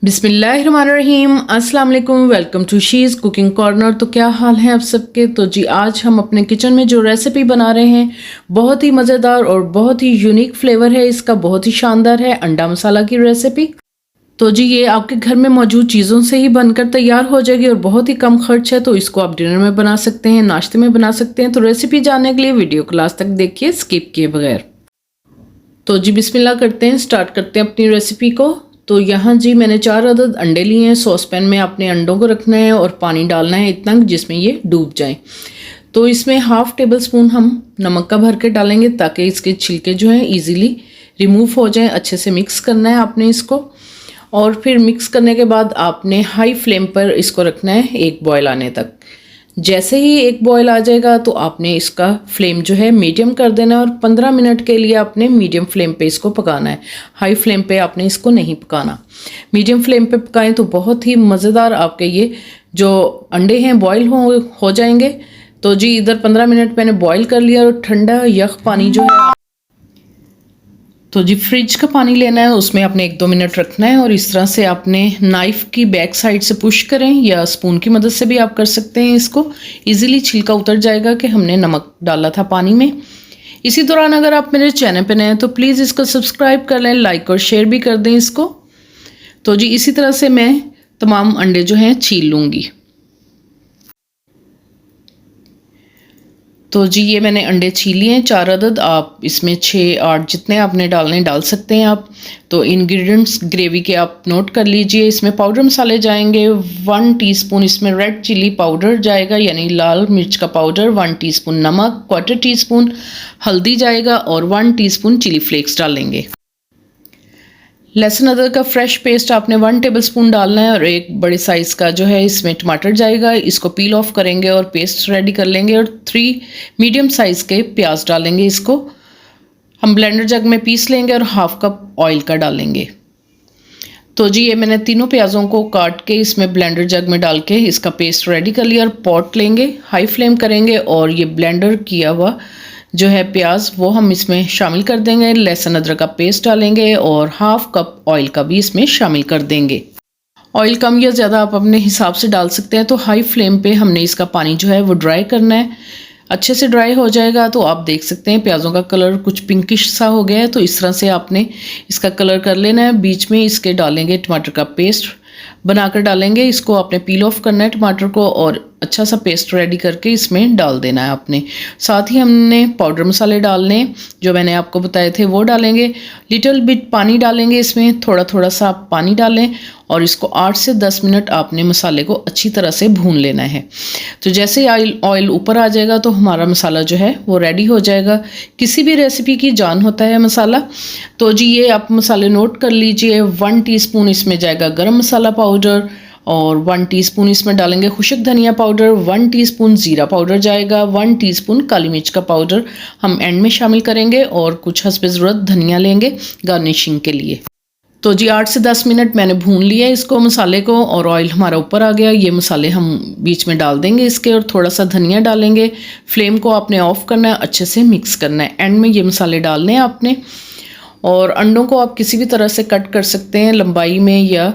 बिस्मिल्लाहिर्रहमानिर्रहीम, अस्सलाम वालेकुम। Welcome to she's cooking corner. तो क्या हाल है आप सबके। तो जी आज हम अपने किचन में जो रेसिपी बना रहे हैं बहुत ही मज़ेदार और बहुत ही यूनिक फ्लेवर है इसका, बहुत ही शानदार है। अंडा मसाला की रेसिपी। तो जी ये आपके घर में मौजूद चीज़ों से ही बनकर तैयार हो जाएगी और बहुत ही कम खर्च है। तो इसको आप डिनर में बना सकते हैं, नाश्ते में बना सकते हैं। तो रेसिपी जानने के लिए वीडियो को लास्ट तक देखिए, स्किप किए बगैर। तो जी बिस्मिल्लाह करते हैं, स्टार्ट करते हैं अपनी रेसिपी को। तो यहाँ जी मैंने 4 अदद अंडे लिए हैं। सॉस पैन में अपने अंडों को रखना है और पानी डालना है इतना जिसमें ये डूब जाए। तो इसमें हाफ़ टेबल स्पून हम नमक का भर के डालेंगे ताकि इसके छिलके जो हैं इजीली रिमूव हो जाएं। अच्छे से मिक्स करना है आपने इसको, और फिर मिक्स करने के बाद आपने हाई फ्लेम पर इसको रखना है एक बॉयल आने तक। जैसे ही एक बॉयल आ जाएगा तो आपने इसका फ्लेम जो है मीडियम कर देना है और 15 मिनट के लिए आपने मीडियम फ्लेम पे इसको पकाना है। हाई फ्लेम पे आपने इसको नहीं पकाना। मीडियम फ्लेम पे पकाएं तो बहुत ही मज़ेदार आपके ये जो अंडे हैं बॉयल हो जाएंगे। तो जी इधर 15 मिनट मैंने बॉयल कर लिया और ठंडा यख पानी जो है, तो जी फ्रिज का पानी लेना है, उसमें आपने 1-2 मिनट रखना है और इस तरह से आपने नाइफ़ की बैक साइड से पुश करें या स्पून की मदद से भी आप कर सकते हैं। इसको इजीली छिलका उतर जाएगा कि हमने नमक डाला था पानी में। इसी दौरान अगर आप मेरे चैनल पे नए हैं तो प्लीज़ इसको सब्सक्राइब कर लें, लाइक और शेयर भी कर दें इसको। तो जी इसी तरह से मैं तमाम अंडे जो हैं छील लूँगी। तो जी ये मैंने अंडे छील लिए हैं 4 अदद। आप इसमें 6-8 जितने आपने डालने डाल सकते हैं आप। तो इंग्रेडिएंट्स ग्रेवी के आप नोट कर लीजिए। इसमें पाउडर मसाले जाएंगे 1 टीस्पून, इसमें रेड चिली पाउडर जाएगा यानी लाल मिर्च का पाउडर, 1 टीस्पून नमक, 1/4 टीस्पून हल्दी जाएगा और 1 टीस्पून चिली फ्लेक्स डालेंगे। लहसुन अदरक का फ्रेश पेस्ट आपने 1 टेबलस्पून डालना है और एक बड़े साइज़ का जो है इसमें टमाटर जाएगा। इसको पील ऑफ करेंगे और पेस्ट रेडी कर लेंगे और 3 मीडियम साइज़ के प्याज डालेंगे। इसको हम ब्लेंडर जग में पीस लेंगे और हाफ कप ऑयल का डालेंगे। तो जी ये मैंने तीनों प्याज़ों को काट के इसमें ब्लेंडर जग में डाल के इसका पेस्ट रेडी कर लिया और पॉट लेंगे, हाई फ्लेम करेंगे और ये ब्लेंडर किया हुआ जो है प्याज वो हम इसमें शामिल कर देंगे। लहसुन अदरक का पेस्ट डालेंगे और हाफ कप ऑयल का भी इसमें शामिल कर देंगे। ऑयल कम या ज़्यादा आप अपने हिसाब से डाल सकते हैं। तो हाई फ्लेम पे हमने इसका पानी जो है वो ड्राई करना है। अच्छे से ड्राई हो जाएगा तो आप देख सकते हैं प्याज़ों का कलर कुछ पिंकिश सा हो गया है। तो इस तरह से आपने इसका कलर कर लेना है। बीच में इसके डालेंगे टमाटर का पेस्ट बनाकर डालेंगे। इसको आपने पील ऑफ करना है टमाटर को और अच्छा सा पेस्ट रेडी करके इसमें डाल देना है आपने। साथ ही हमने पाउडर मसाले डालने जो मैंने आपको बताए थे वो डालेंगे। लिटिल बिट पानी डालेंगे इसमें, थोड़ा थोड़ा सा आप पानी डालें और इसको 8 से 10 मिनट आपने मसाले को अच्छी तरह से भून लेना है। तो जैसे ऑयल ऊपर आ जाएगा तो हमारा मसाला जो है वो रेडी हो जाएगा। किसी भी रेसिपी की जान होता है मसाला। तो जी ये आप मसाले नोट कर लीजिए। 1 टीस्पून इसमें जाएगा गरम मसाला पाउडर और 1 टीस्पून इसमें डालेंगे खुश्क धनिया पाउडर, 1 टीस्पून ज़ीरा पाउडर जाएगा, 1 टीस्पून काली मिर्च का पाउडर हम एंड में शामिल करेंगे और कुछ हस्बे ज़रूरत धनिया लेंगे गार्निशिंग के लिए। तो जी 8 से 10 मिनट मैंने भून लिया इसको मसाले को और ऑयल हमारा ऊपर आ गया। ये मसाले हम बीच में डाल देंगे इसके और थोड़ा सा धनिया डालेंगे। फ्लेम को आपने ऑफ करना है, अच्छे से मिक्स करना है। एंड में ये मसाले डालने हैं आपने। और अंडों को आप किसी भी तरह से कट कर सकते हैं, लंबाई में या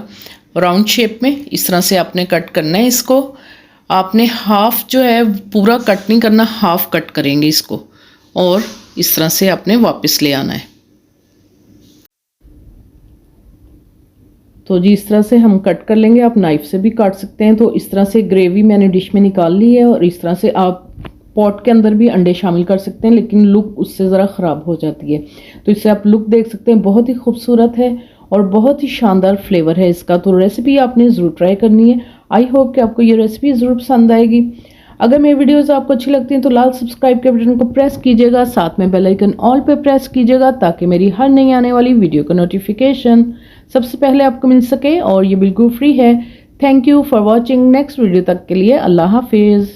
राउंड शेप में। इस तरह से आपने कट करना है इसको। आपने हाफ जो है पूरा कट नहीं करना, हाफ कट करेंगे इसको और इस तरह से आपने वापस ले आना है। तो जी इस तरह से हम कट कर लेंगे। आप नाइफ से भी काट सकते हैं। तो इस तरह से ग्रेवी मैंने डिश में निकाल ली है और इस तरह से आप पॉट के अंदर भी अंडे शामिल कर सकते हैं, लेकिन लुक उससे ज़रा ख़राब हो जाती है। तो इससे आप लुक देख सकते हैं, बहुत ही खूबसूरत है और बहुत ही शानदार फ्लेवर है इसका। तो रेसिपी आपने ज़रूर ट्राई करनी है। आई होप कि आपको ये रेसिपी ज़रूर पसंद आएगी। अगर मेरी वीडियोस आपको अच्छी लगती हैं तो लाल सब्सक्राइब के बटन को प्रेस कीजिएगा, साथ में बेल आइकन ऑल पे प्रेस कीजिएगा ताकि मेरी हर नई आने वाली वीडियो का नोटिफिकेशन सबसे पहले आपको मिल सके और ये बिल्कुल फ्री है। Thank you for watching. Next video तक के लिए अल्लाह हाफिज़।